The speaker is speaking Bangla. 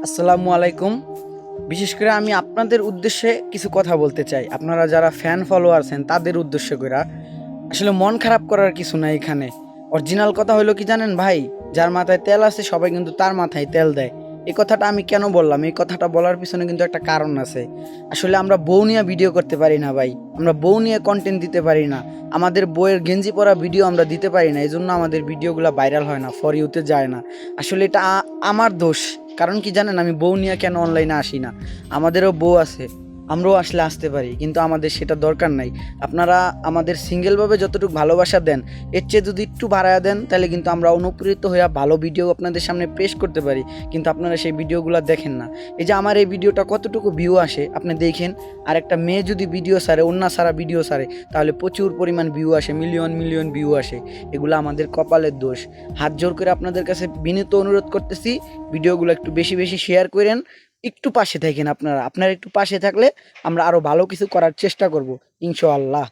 আসসালামু আলাইকুম। বিশেষ করে আমি আপনাদের উদ্দেশ্যে কিছু কথা বলতে চাই। আপনারা যারা ফ্যান ফলোয়ার আছেন তাদের উদ্দেশ্য কইরা। আসলে মন খারাপ করার কিছু নাই এখানে। অরিজিনাল কথা হইলো কি জানেন ভাই? যার মাথায় তেল আছে সবাই কিন্তু তার মাথায় তেল দেয়। এই কথাটা আমি কেন বললাম? এই কথাটা বলার পিছনে কিন্তু একটা কারণ আছে। আসলে আমরা বউ নিয়ে ভিডিও করতে পারি না ভাই। আমরা বউ নিয়ে কনটেন্ট দিতে পারি না। আমাদের বউয়ের গেঞ্জি পরা ভিডিও আমরা দিতে পারি না। এজন্য আমাদের ভিডিওগুলা ভাইরাল হয় না, ফর ইউতে যায় না। আসলে এটা আমার দোষ। কারণ কি জানেন, আমি বউ নিয়ে কেন অনলাইনে আসি না? আমাদেরও বউ আছে, আমরাও আসলে আসতে পারি, কিন্তু আমাদের সেটা দরকার নাই। আপনারা আমাদের সিঙ্গেলভাবে যতটুকু ভালোবাসা দেন, এর চেয়ে যদি একটু বাড়ায়া দেন তাহলে কিন্তু আমরা অনুপ্রেরিত হয়ে ভালো ভিডিও আপনাদের সামনে পেশ করতে পারি। কিন্তু আপনারা সেই ভিডিওগুলো দেখেন না। এই যে আমার এই ভিডিওটা কতটুকু ভিউ আসে আপনি দেখেন, আর একটা মেয়ে যদি ভিডিও ছাড়ে, অন্য সারা ভিডিও ছাড়ে, তাহলে প্রচুর পরিমাণ ভিউ আসে, মিলিয়ন মিলিয়ন ভিউ আসে। এগুলো আমাদের কপালের দোষ। হাত জোর করে আপনাদের কাছে বিনীত অনুরোধ করতেছি, ভিডিওগুলো একটু বেশি বেশি শেয়ার করেন। একটু পাশে থাকেন, আপনারা একটু পাশে থাকলে আমরা আরো ভালো কিছু করার চেষ্টা করব ইনশাআল্লাহ।